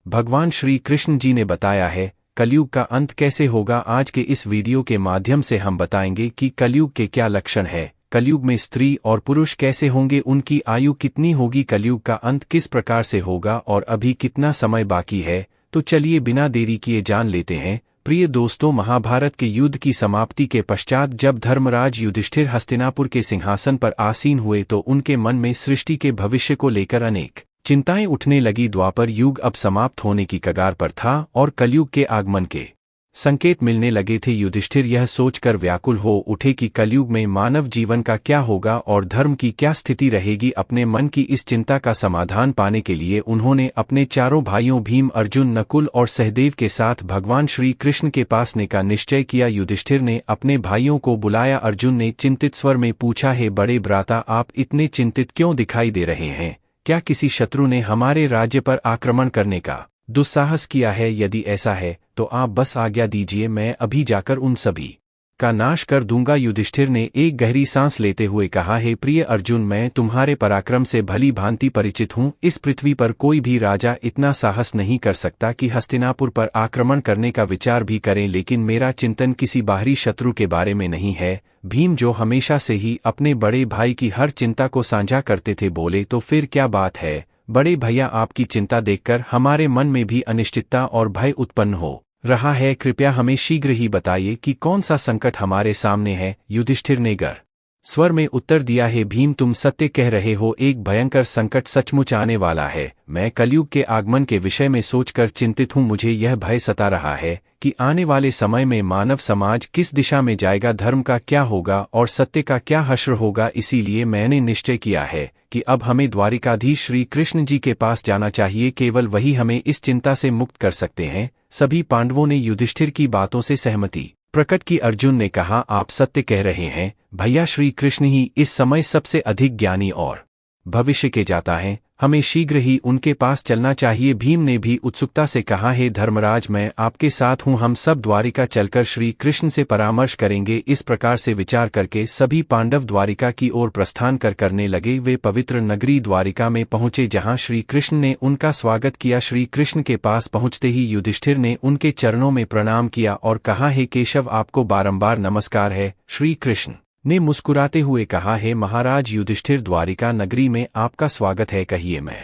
भगवान श्री कृष्ण जी ने बताया है। कलयुग का अंत कैसे होगा, आज के इस वीडियो के माध्यम से हम बताएंगे कि कलयुग के क्या लक्षण है, कलयुग में स्त्री और पुरुष कैसे होंगे, उनकी आयु कितनी होगी, कलयुग का अंत किस प्रकार से होगा और अभी कितना समय बाकी है। तो चलिए बिना देरी किए जान लेते हैं। प्रिय दोस्तों, महाभारत के युद्ध की समाप्ति के पश्चात जब धर्मराज युधिष्ठिर हस्तिनापुर के सिंहासन पर आसीन हुए तो उनके मन में सृष्टि के भविष्य को लेकर अनेक चिंताएं उठने लगी। द्वापर युग अब समाप्त होने की कगार पर था और कलयुग के आगमन के संकेत मिलने लगे थे। युधिष्ठिर यह सोचकर व्याकुल हो उठे कि कलयुग में मानव जीवन का क्या होगा और धर्म की क्या स्थिति रहेगी। अपने मन की इस चिंता का समाधान पाने के लिए उन्होंने अपने चारों भाइयों भीम, अर्जुन, नकुल और सहदेव के साथ भगवान श्री कृष्ण के पास ने का निश्चय किया। युधिष्ठिर ने अपने भाइयों को बुलाया। अर्जुन ने चिंतित स्वर में पूछा, हे बड़े भ्राता, आप इतने चिंतित क्यों दिखाई दे रहे हैं? क्या किसी शत्रु ने हमारे राज्य पर आक्रमण करने का दुस्साहस किया है? यदि ऐसा है तो आप बस आज्ञा दीजिए, मैं अभी जाकर उन सभी का नाश कर दूंगा। युधिष्ठिर ने एक गहरी सांस लेते हुए कहा, हे प्रिय अर्जुन, मैं तुम्हारे पराक्रम से भली भांति परिचित हूँ। इस पृथ्वी पर कोई भी राजा इतना साहस नहीं कर सकता कि हस्तिनापुर पर आक्रमण करने का विचार भी करें, लेकिन मेरा चिंतन किसी बाहरी शत्रु के बारे में नहीं है। भीम, जो हमेशा से ही अपने बड़े भाई की हर चिंता को साझा करते थे, बोले, तो फिर क्या बात है बड़े भैया, आपकी चिंता देखकर हमारे मन में भी अनिश्चितता और भय उत्पन्न हो रहा है। कृपया हमें शीघ्र ही बताइए कि कौन सा संकट हमारे सामने है। युधिष्ठिर ने गर स्वर में उत्तर दिया, है भीम, तुम सत्य कह रहे हो, एक भयंकर संकट सचमुच आने वाला है। मैं कलयुग के आगमन के विषय में सोचकर चिंतित हूँ। मुझे यह भय सता रहा है कि आने वाले समय में मानव समाज किस दिशा में जाएगा, धर्म का क्या होगा और सत्य का क्या हश्र होगा। इसीलिए मैंने निश्चय किया है कि अब हमें द्वारिकाधीश श्री कृष्ण जी के पास जाना चाहिए, केवल वही हमें इस चिंता से मुक्त कर सकते हैं। सभी पांडवों ने युधिष्ठिर की बातों से सहमति प्रकट की। अर्जुन ने कहा, आप सत्य कह रहे हैं भैया, श्री कृष्ण ही इस समय सबसे अधिक ज्ञानी और भविष्य के जाता है, हमें शीघ्र ही उनके पास चलना चाहिए। भीम ने भी उत्सुकता से कहा, हे धर्मराज, मैं आपके साथ हूँ, हम सब द्वारिका चलकर श्री कृष्ण से परामर्श करेंगे। इस प्रकार से विचार करके सभी पांडव द्वारिका की ओर प्रस्थान करने लगे। वे पवित्र नगरी द्वारिका में पहुंचे, जहां श्री कृष्ण ने उनका स्वागत किया। श्री कृष्ण के पास पहुंचते ही युधिष्ठिर ने उनके चरणों में प्रणाम किया और कहा, हे केशव, आपको बारंबार नमस्कार है। श्री कृष्ण ने मुस्कुराते हुए कहा, हे महाराज युधिष्ठिर, द्वारिका नगरी में आपका स्वागत है, कहिए मैं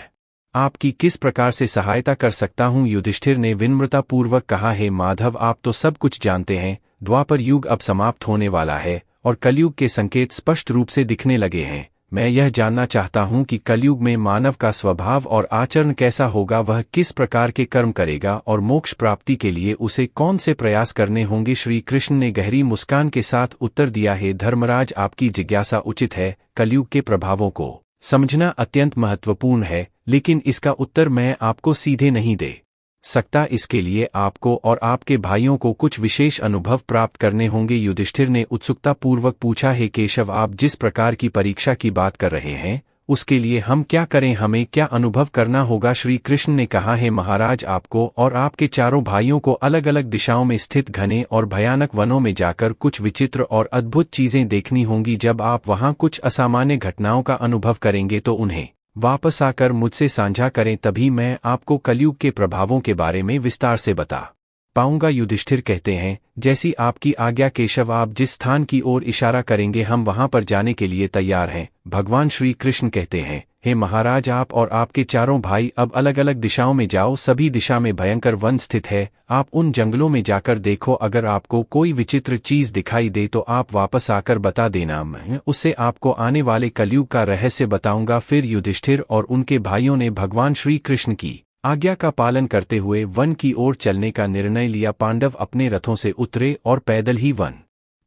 आपकी किस प्रकार से सहायता कर सकता हूँ। युधिष्ठिर ने विनम्रतापूर्वक कहा, हे माधव, आप तो सब कुछ जानते हैं, द्वापर युग अब समाप्त होने वाला है और कलयुग के संकेत स्पष्ट रूप से दिखने लगे हैं। मैं यह जानना चाहता हूँ कि कलयुग में मानव का स्वभाव और आचरण कैसा होगा, वह किस प्रकार के कर्म करेगा और मोक्ष प्राप्ति के लिए उसे कौन से प्रयास करने होंगे। श्री कृष्ण ने गहरी मुस्कान के साथ उत्तर दिया, है धर्मराज, आपकी जिज्ञासा उचित है। कलयुग के प्रभावों को समझना अत्यंत महत्वपूर्ण है, लेकिन इसका उत्तर मैं आपको सीधे नहीं दे सकता। इसके लिए आपको और आपके भाइयों को कुछ विशेष अनुभव प्राप्त करने होंगे। युधिष्ठिर ने उत्सुकतापूर्वक पूछा, हे केशव, आप जिस प्रकार की परीक्षा की बात कर रहे हैं उसके लिए हम क्या करें, हमें क्या अनुभव करना होगा। श्री कृष्ण ने कहा, हे महाराज, आपको और आपके चारों भाइयों को अलग अलग दिशाओं में स्थित घने और भयानक वनों में जाकर कुछ विचित्र और अद्भुत चीजें देखनी होंगी। जब आप वहां कुछ असामान्य घटनाओं का अनुभव करेंगे तो उन्हें वापस आकर मुझसे साझा करें, तभी मैं आपको कलयुग के प्रभावों के बारे में विस्तार से बता पाऊंगा। युधिष्ठिर कहते हैं, जैसी आपकी आज्ञा केशव, आप जिस स्थान की ओर इशारा करेंगे हम वहां पर जाने के लिए तैयार हैं। भगवान श्री कृष्ण कहते हैं, हे महाराज, आप और आपके चारों भाई अब अलग अलग दिशाओं में जाओ। सभी दिशा में भयंकर वन स्थित है, आप उन जंगलों में जाकर देखो। अगर आपको कोई विचित्र चीज दिखाई दे तो आप वापस आकर बता देना, मैं उससे आपको आने वाले कलयुग का रहस्य बताऊंगा। फिर युधिष्ठिर और उनके भाइयों ने भगवान श्री कृष्ण की आज्ञा का पालन करते हुए वन की ओर चलने का निर्णय लिया। पांडव अपने रथों से उतरे और पैदल ही वन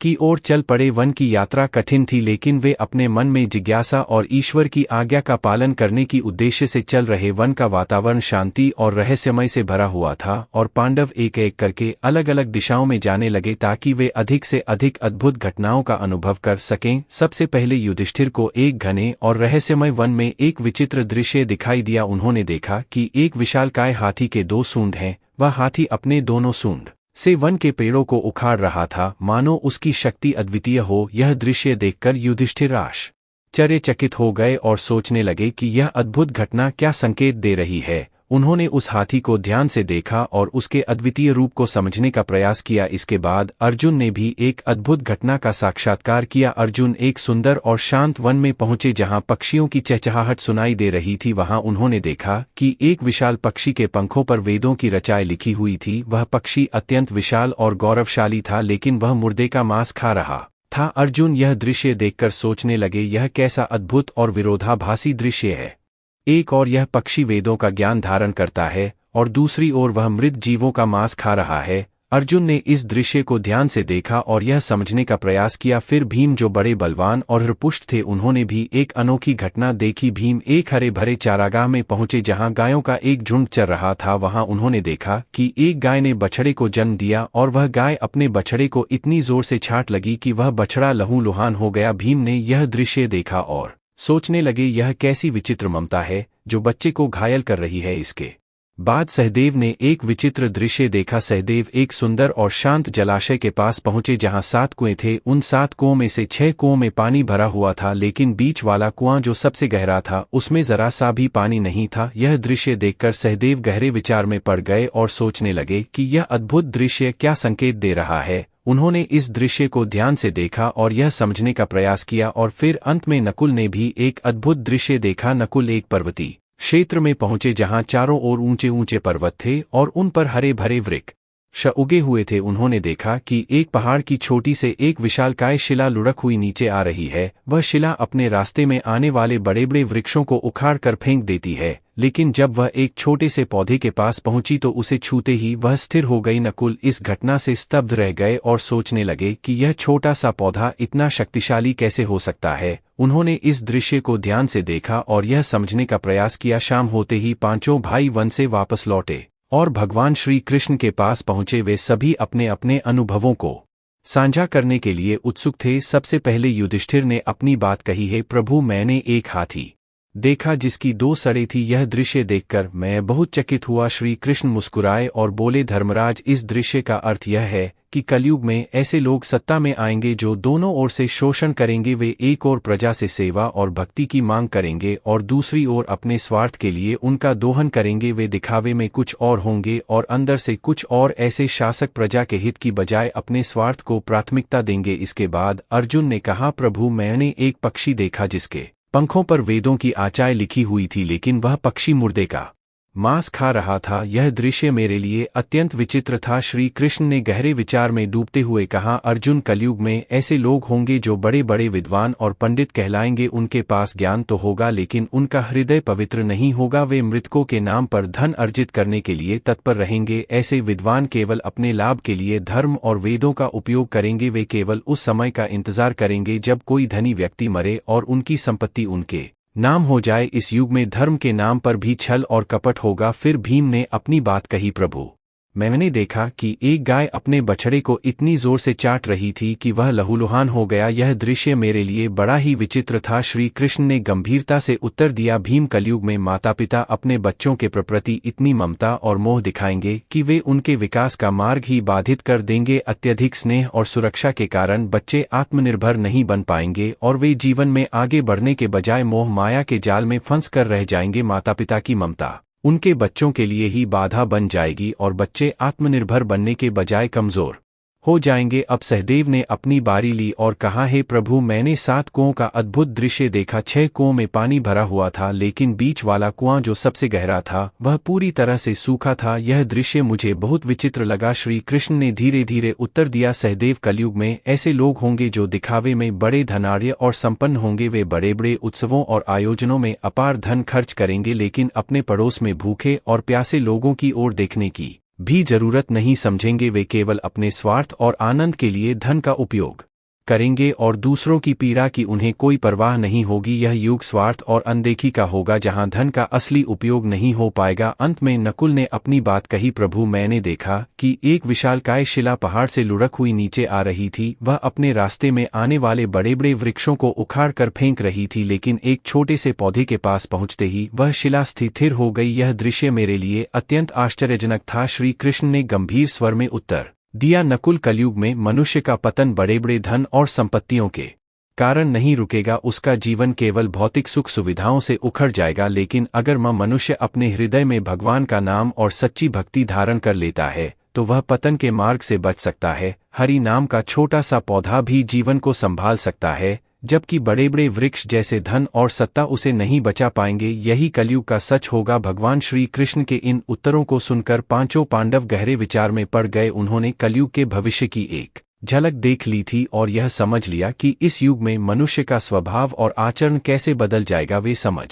की ओर चल पड़े। वन की यात्रा कठिन थी, लेकिन वे अपने मन में जिज्ञासा और ईश्वर की आज्ञा का पालन करने की उद्देश्य से चल रहे। वन का वातावरण शांति और रहस्यमय से भरा हुआ था और पांडव एक एक करके अलग अलग दिशाओं में जाने लगे ताकि वे अधिक से अधिक अद्भुत घटनाओं का अनुभव कर सकें। सबसे पहले युधिष्ठिर को एक घने और रहस्यमय वन में एक विचित्र दृश्य दिखाई दिया। उन्होंने देखा कि एक विशालकाय हाथी के 2 सूंड हैं। वह हाथी अपने दोनों सूंड से वन के पेड़ों को उखाड़ रहा था, मानो उसकी शक्ति अद्वितीय हो। यह दृश्य देखकर युधिष्ठिर आश्चर्यचकित हो गए और सोचने लगे कि यह अद्भुत घटना क्या संकेत दे रही है। उन्होंने उस हाथी को ध्यान से देखा और उसके अद्वितीय रूप को समझने का प्रयास किया। इसके बाद अर्जुन ने भी एक अद्भुत घटना का साक्षात्कार किया। अर्जुन एक सुंदर और शांत वन में पहुंचे जहां पक्षियों की चहचहाहट सुनाई दे रही थी। वहां उन्होंने देखा कि एक विशाल पक्षी के पंखों पर वेदों की रचाई लिखी हुई थी। वह पक्षी अत्यंत विशाल और गौरवशाली था, लेकिन वह मुर्दे का मांस खा रहा था। अर्जुन यह दृश्य देखकर सोचने लगे, यह कैसा अद्भुत और विरोधाभासी दृश्य है। एक और यह पक्षी वेदों का ज्ञान धारण करता है और दूसरी ओर वह मृत जीवों का मांस खा रहा है। अर्जुन ने इस दृश्य को ध्यान से देखा और यह समझने का प्रयास किया। फिर भीम, जो बड़े बलवान और हृष्टपुष्ट थे, उन्होंने भी एक अनोखी घटना देखी। भीम एक हरे भरे चारागाह में पहुंचे जहां गायों का एक झुंड चर रहा था। वहां उन्होंने देखा कि एक गाय ने बछड़े को जन्म दिया और वह गाय अपने बछड़े को इतनी जोर से छांट लगी कि वह बछड़ा लहूलुहान हो गया। भीम ने यह दृश्य देखा और सोचने लगे, यह कैसी विचित्र ममता है जो बच्चे को घायल कर रही है। इसके बाद सहदेव ने एक विचित्र दृश्य देखा। सहदेव एक सुंदर और शांत जलाशय के पास पहुंचे जहां 7 कुएं थे। उन 7 कुओं में से 6 कुओं में पानी भरा हुआ था, लेकिन बीच वाला कुआं जो सबसे गहरा था उसमें जरा सा भी पानी नहीं था। यह दृश्य देखकर सहदेव गहरे विचार में पड़ गए और सोचने लगे कि यह अद्भुत दृश्य क्या संकेत दे रहा है। उन्होंने इस दृश्य को ध्यान से देखा और यह समझने का प्रयास किया और फिर अंत में नकुल ने भी एक अद्भुत दृश्य देखा। नकुल एक पर्वतीय क्षेत्र में पहुंचे जहां चारों ओर ऊंचे ऊंचे पर्वत थे और उन पर हरे भरे वृक्ष उगे हुए थे। उन्होंने देखा कि एक पहाड़ की चोटी से एक विशालकाय शिला लुढ़क हुई नीचे आ रही है। वह शिला अपने रास्ते में आने वाले बड़े बड़े वृक्षों को उखाड़ कर फेंक देती है, लेकिन जब वह एक छोटे से पौधे के पास पहुंची तो उसे छूते ही वह स्थिर हो गई। नकुल इस घटना से स्तब्ध रह गए और सोचने लगे कि यह छोटा सा पौधा इतना शक्तिशाली कैसे हो सकता है। उन्होंने इस दृश्य को ध्यान से देखा और यह समझने का प्रयास किया। शाम होते ही पांचों भाई वन से वापस लौटे और भगवान श्री कृष्ण के पास पहुंचे। वे सभी अपने अपने अनुभवों को साझा करने के लिए उत्सुक थे। सबसे पहले युधिष्ठिर ने अपनी बात कही, है प्रभु, मैंने एक हाथी देखा जिसकी 2 सड़ें थी। यह दृश्य देखकर मैं बहुत चकित हुआ। श्री कृष्ण मुस्कुराए और बोले, धर्मराज, इस दृश्य का अर्थ यह है कि कलयुग में ऐसे लोग सत्ता में आएंगे जो दोनों ओर से शोषण करेंगे। वे एक ओर प्रजा से सेवा और भक्ति की मांग करेंगे और दूसरी ओर अपने स्वार्थ के लिए उनका दोहन करेंगे। वे दिखावे में कुछ और होंगे और अंदर से कुछ और। ऐसे शासक प्रजा के हित की बजाय अपने स्वार्थ को प्राथमिकता देंगे। इसके बाद अर्जुन ने कहा, प्रभु, मैंने एक पक्षी देखा जिसके पंखों पर वेदों की आचार्य लिखी हुई थी, लेकिन वह पक्षी मुर्दे का मांस खा रहा था। यह दृश्य मेरे लिए अत्यंत विचित्र था। श्री कृष्ण ने गहरे विचार में डूबते हुए कहा, अर्जुन, कलयुग में ऐसे लोग होंगे जो बड़े बड़े विद्वान और पंडित कहलाएंगे। उनके पास ज्ञान तो होगा, लेकिन उनका हृदय पवित्र नहीं होगा। वे मृतकों के नाम पर धन अर्जित करने के लिए तत्पर रहेंगे। ऐसे विद्वान केवल अपने लाभ के लिए धर्म और वेदों का उपयोग करेंगे। वे केवल उस समय का इंतजार करेंगे जब कोई धनी व्यक्ति मरे और उनकी संपत्ति उनके नाम हो जाए। इस युग में धर्म के नाम पर भी छल और कपट होगा। फिर भीम ने अपनी बात कही, प्रभु, मैंने देखा कि एक गाय अपने बछड़े को इतनी जोर से चाट रही थी कि वह लहूलुहान हो गया। यह दृश्य मेरे लिए बड़ा ही विचित्र था। श्री कृष्ण ने गंभीरता से उत्तर दिया, भीम, कलयुग में माता पिता अपने बच्चों के प्रति इतनी ममता और मोह दिखाएंगे कि वे उनके विकास का मार्ग ही बाधित कर देंगे। अत्यधिक स्नेह और सुरक्षा के कारण बच्चे आत्मनिर्भर नहीं बन पाएंगे और वे जीवन में आगे बढ़ने के बजाय मोह माया के जाल में फंस कर रह जाएंगे। माता पिता की ममता उनके बच्चों के लिए ही बाधा बन जाएगी और बच्चे आत्मनिर्भर बनने के बजाय कमजोर हो जाएंगे। अब सहदेव ने अपनी बारी ली और कहा, हे प्रभु, मैंने 7 कुओं का अद्भुत दृश्य देखा। 6 कुओं में पानी भरा हुआ था, लेकिन बीच वाला कुआं जो सबसे गहरा था वह पूरी तरह से सूखा था। यह दृश्य मुझे बहुत विचित्र लगा। श्री कृष्ण ने धीरे धीरे उत्तर दिया, सहदेव, कलयुग में ऐसे लोग होंगे जो दिखावे में बड़े धनाढ्य और संपन्न होंगे। वे बड़े बड़े उत्सवों और आयोजनों में अपार धन खर्च करेंगे, लेकिन अपने पड़ोस में भूखे और प्यासे लोगों की ओर देखने की भी जरूरत नहीं समझेंगे। वे केवल अपने स्वार्थ और आनंद के लिए धन का उपयोग करेंगे और दूसरों की पीड़ा की उन्हें कोई परवाह नहीं होगी। यह युग स्वार्थ और अनदेखी का होगा जहां धन का असली उपयोग नहीं हो पाएगा। अंत में नकुल ने अपनी बात कही, प्रभु, मैंने देखा कि एक विशालकाय शिला पहाड़ से लुढ़क हुई नीचे आ रही थी। वह अपने रास्ते में आने वाले बड़े बड़े वृक्षों को उखाड़ कर फेंक रही थी, लेकिन एक छोटे से पौधे के पास पहुंचते ही वह शिला स्थिर हो गई। यह दृश्य मेरे लिए अत्यंत आश्चर्यजनक था। श्री कृष्ण ने गंभीर स्वर में उत्तर दिया, नकुल, कलयुग में मनुष्य का पतन बड़े बड़े धन और संपत्तियों के कारण नहीं रुकेगा, उसका जीवन केवल भौतिक सुख सुविधाओं से उखड़ जाएगा। लेकिन अगर मनुष्य अपने हृदय में भगवान का नाम और सच्ची भक्ति धारण कर लेता है तो वह पतन के मार्ग से बच सकता है। हरि नाम का छोटा सा पौधा भी जीवन को संभाल सकता है, जबकि बड़े बड़े वृक्ष जैसे धन और सत्ता उसे नहीं बचा पाएंगे। यही कलयुग का सच होगा। भगवान श्री कृष्ण के इन उत्तरों को सुनकर पांचों पांडव गहरे विचार में पड़ गए। उन्होंने कलयुग के भविष्य की एक झलक देख ली थी और यह समझ लिया कि इस युग में मनुष्य का स्वभाव और आचरण कैसे बदल जाएगा। वे समझ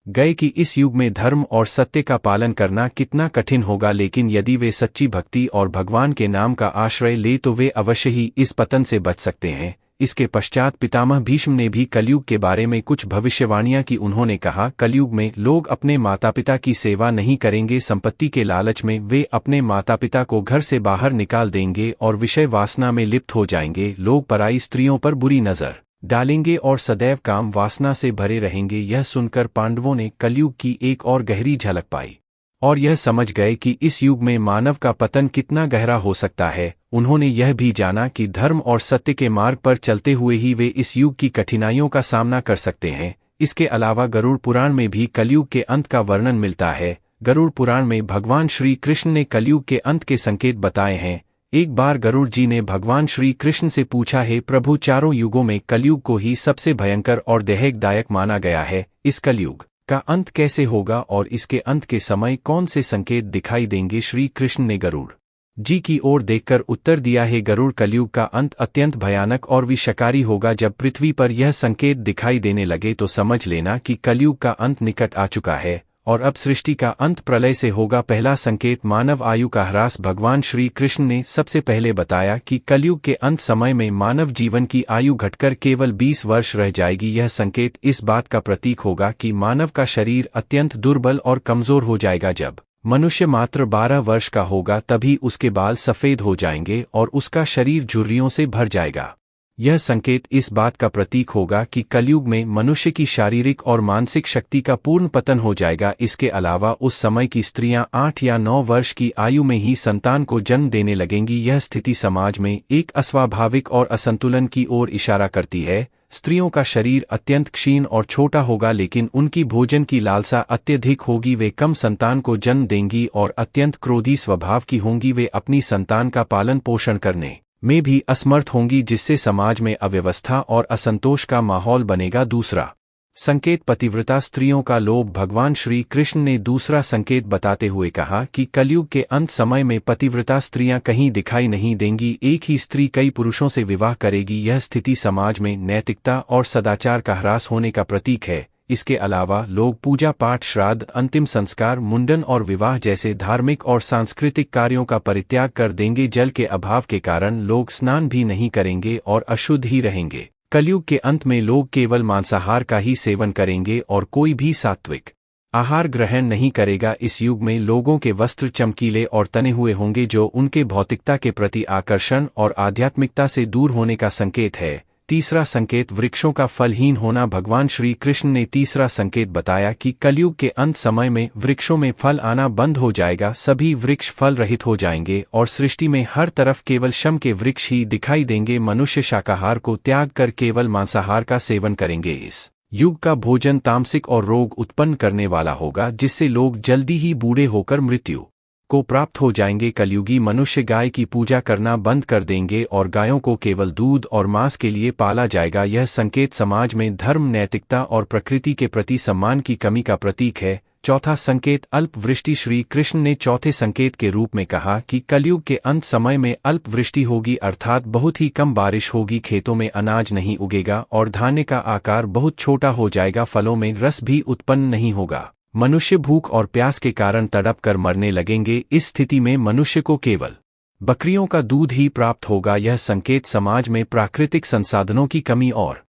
गए कि इस युग में धर्म और सत्य का पालन करना कितना कठिन होगा, लेकिन यदि वे सच्ची भक्ति और भगवान के नाम का आश्रय ले तो वे अवश्य ही इस पतन से बच सकते हैं। इसके पश्चात पितामह भीष्म ने भी कलयुग के बारे में कुछ भविष्यवाणियां की। उन्होंने कहा, कलयुग में लोग अपने माता पिता की सेवा नहीं करेंगे, संपत्ति के लालच में वे अपने माता पिता को घर से बाहर निकाल देंगे और विषय वासना में लिप्त हो जाएंगे। लोग पराई स्त्रियों पर बुरी नजर डालेंगे और सदैव काम वासना से भरे रहेंगे। यह सुनकर पांडवों ने कलयुग की एक और गहरी झलक पाई और यह समझ गए कि इस युग में मानव का पतन कितना गहरा हो सकता है। उन्होंने यह भी जाना कि धर्म और सत्य के मार्ग पर चलते हुए ही वे इस युग की कठिनाइयों का सामना कर सकते हैं। इसके अलावा गरुड़ पुराण में भी कलयुग के अंत का वर्णन मिलता है। गरुड़ पुराण में भगवान श्री कृष्ण ने कलयुग के अंत के संकेत बताए हैं। एक बार गरुड़ जी ने भगवान श्री कृष्ण से पूछा, हे प्रभु, चारों युगों में कलयुग को ही सबसे भयंकर और देहदायक माना गया है। इस कलयुग का अंत कैसे होगा और इसके अंत के समय कौन से संकेत दिखाई देंगे? श्री कृष्ण ने गरुड़ जी की ओर देखकर उत्तर दिया, है गरुड़, कलयुग का अंत अत्यंत भयानक और विषकारी होगा। जब पृथ्वी पर यह संकेत दिखाई देने लगे तो समझ लेना कि कलयुग का अंत निकट आ चुका है और अब सृष्टि का अंत प्रलय से होगा। पहला संकेत, मानव आयु का ह्रास। भगवान श्री कृष्ण ने सबसे पहले बताया कि कलयुग के अंत समय में मानव जीवन की आयु घटकर केवल 20 वर्ष रह जाएगी। यह संकेत इस बात का प्रतीक होगा कि मानव का शरीर अत्यंत दुर्बल और कमजोर हो जाएगा। जब मनुष्य मात्र 12 वर्ष का होगा तभी उसके बाल सफेद हो जाएंगे और उसका शरीर झुर्रियों से भर जाएगा। यह संकेत इस बात का प्रतीक होगा कि कलयुग में मनुष्य की शारीरिक और मानसिक शक्ति का पूर्ण पतन हो जाएगा। इसके अलावा उस समय की स्त्रियां 8 या 9 वर्ष की आयु में ही संतान को जन्म देने लगेंगी। यह स्थिति समाज में एक अस्वाभाविक और असंतुलन की ओर इशारा करती है। स्त्रियों का शरीर अत्यंत क्षीण और छोटा होगा, लेकिन उनकी भोजन की लालसा अत्यधिक होगी। वे कम संतान को जन्म देंगी और अत्यंत क्रोधी स्वभाव की होंगी। वे अपनी संतान का पालन पोषण करने में भी असमर्थ होंगी, जिससे समाज में अव्यवस्था और असंतोष का माहौल बनेगा। दूसरा संकेत, पतिव्रता स्त्रियों का लोभ। भगवान श्री कृष्ण ने दूसरा संकेत बताते हुए कहा कि कलयुग के अंत समय में पतिव्रता स्त्रियां कहीं दिखाई नहीं देंगी। एक ही स्त्री कई पुरुषों से विवाह करेगी। यह स्थिति समाज में नैतिकता और सदाचार का ह्रास होने का प्रतीक है। इसके अलावा लोग पूजा पाठ, श्राद्ध, अंतिम संस्कार, मुंडन और विवाह जैसे धार्मिक और सांस्कृतिक कार्यों का परित्याग कर देंगे। जल के अभाव के कारण लोग स्नान भी नहीं करेंगे और अशुद्ध ही रहेंगे। कलयुग के अंत में लोग केवल मांसाहार का ही सेवन करेंगे और कोई भी सात्विक आहार ग्रहण नहीं करेगा। इस युग में लोगों के वस्त्र चमकीले और तने हुए होंगे, जो उनके भौतिकता के प्रति आकर्षण और आध्यात्मिकता से दूर होने का संकेत है। तीसरा संकेत, वृक्षों का फलहीन होना। भगवान श्री कृष्ण ने तीसरा संकेत बताया कि कलयुग के अंत समय में वृक्षों में फल आना बंद हो जाएगा। सभी वृक्ष फल रहित हो जाएंगे और सृष्टि में हर तरफ केवल शम के वृक्ष ही दिखाई देंगे। मनुष्य शाकाहार को त्याग कर केवल मांसाहार का सेवन करेंगे। इस युग का भोजन तामसिक और रोग उत्पन्न करने वाला होगा, जिससे लोग जल्दी ही बूढ़े होकर मृत्यु को प्राप्त हो जाएंगे। कलयुगी मनुष्य गाय की पूजा करना बंद कर देंगे और गायों को केवल दूध और मांस के लिए पाला जाएगा। यह संकेत समाज में धर्म, नैतिकता और प्रकृति के प्रति सम्मान की कमी का प्रतीक है। चौथा संकेत, अल्प वृष्टि। श्री कृष्ण ने चौथे संकेत के रूप में कहा कि कलयुग के अंत समय में अल्प वृष्टि होगी, अर्थात बहुत ही कम बारिश होगी। खेतों में अनाज नहीं उगेगा और धान्य का आकार बहुत छोटा हो जाएगा। फलों में रस भी उत्पन्न नहीं होगा। मनुष्य भूख और प्यास के कारण तड़प कर मरने लगेंगे। इस स्थिति में मनुष्य को केवल बकरियों का दूध ही प्राप्त होगा। यह संकेत समाज में प्राकृतिक संसाधनों की कमी और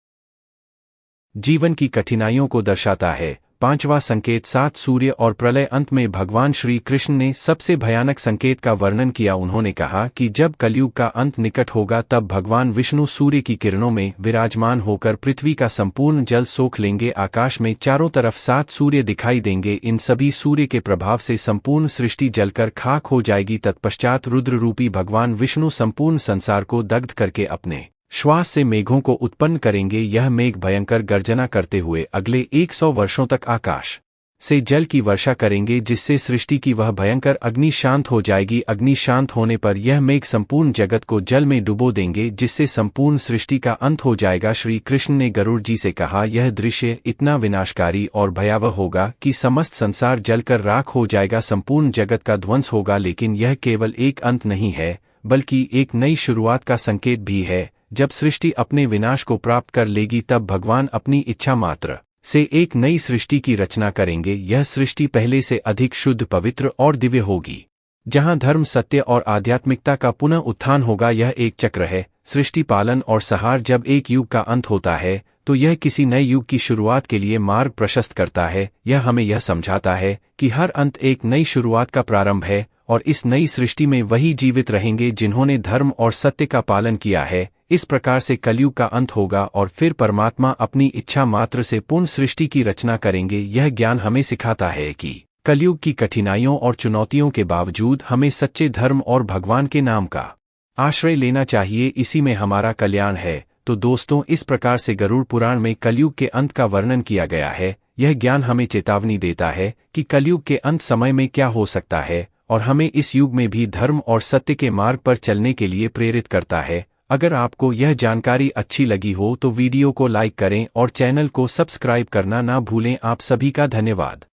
जीवन की कठिनाइयों को दर्शाता है। पांचवा संकेत, 7 सूर्य और प्रलय। अंत में भगवान श्री कृष्ण ने सबसे भयानक संकेत का वर्णन किया। उन्होंने कहा कि जब कलयुग का अंत निकट होगा तब भगवान विष्णु सूर्य की किरणों में विराजमान होकर पृथ्वी का संपूर्ण जल सोख लेंगे। आकाश में चारों तरफ 7 सूर्य दिखाई देंगे। इन सभी सूर्य के प्रभाव से संपूर्ण सृष्टि जलकर खाक हो जाएगी। तत्पश्चात रुद्र रूपी भगवान विष्णु संपूर्ण संसार को दग्ध करके अपने श्वास से मेघों को उत्पन्न करेंगे। यह मेघ भयंकर गर्जना करते हुए अगले 100 वर्षों तक आकाश से जल की वर्षा करेंगे, जिससे सृष्टि की वह भयंकर अग्नि शांत हो जाएगी। अग्नि शांत होने पर यह मेघ संपूर्ण जगत को जल में डुबो देंगे, जिससे संपूर्ण सृष्टि का अंत हो जाएगा। श्री कृष्ण ने गरुड़ जी से कहा, यह दृश्य इतना विनाशकारी और भयावह होगा कि समस्त संसार जलकर राख हो जाएगा, संपूर्ण जगत का ध्वंस होगा। लेकिन यह केवल एक अंत नहीं है, बल्कि एक नई शुरुआत का संकेत भी है। जब सृष्टि अपने विनाश को प्राप्त कर लेगी, तब भगवान अपनी इच्छा मात्र से एक नई सृष्टि की रचना करेंगे। यह सृष्टि पहले से अधिक शुद्ध, पवित्र और दिव्य होगी, जहां धर्म, सत्य और आध्यात्मिकता का पुनः उत्थान होगा। यह एक चक्र है, सृष्टि, पालन और संहार। जब एक युग का अंत होता है, तो यह किसी नए युग की शुरुआत के लिए मार्ग प्रशस्त करता है। यह हमें यह समझाता है कि हर अंत एक नई शुरुआत का प्रारंभ है, और इस नई सृष्टि में वही जीवित रहेंगे जिन्होंने धर्म और सत्य का पालन किया है। इस प्रकार से कलयुग का अंत होगा और फिर परमात्मा अपनी इच्छा मात्र से पूर्ण सृष्टि की रचना करेंगे। यह ज्ञान हमें सिखाता है कि कलयुग की कठिनाइयों और चुनौतियों के बावजूद हमें सच्चे धर्म और भगवान के नाम का आश्रय लेना चाहिए। इसी में हमारा कल्याण है। तो दोस्तों, इस प्रकार से गरुड़ पुराण में कलयुग के अंत का वर्णन किया गया है। यह ज्ञान हमें चेतावनी देता है कि कलयुग के अंत समय में क्या हो सकता है, और हमें इस युग में भी धर्म और सत्य के मार्ग पर चलने के लिए प्रेरित करता है। अगर आपको यह जानकारी अच्छी लगी हो तो वीडियो को लाइक करें और चैनल को सब्सक्राइब करना ना भूलें। आप सभी का धन्यवाद।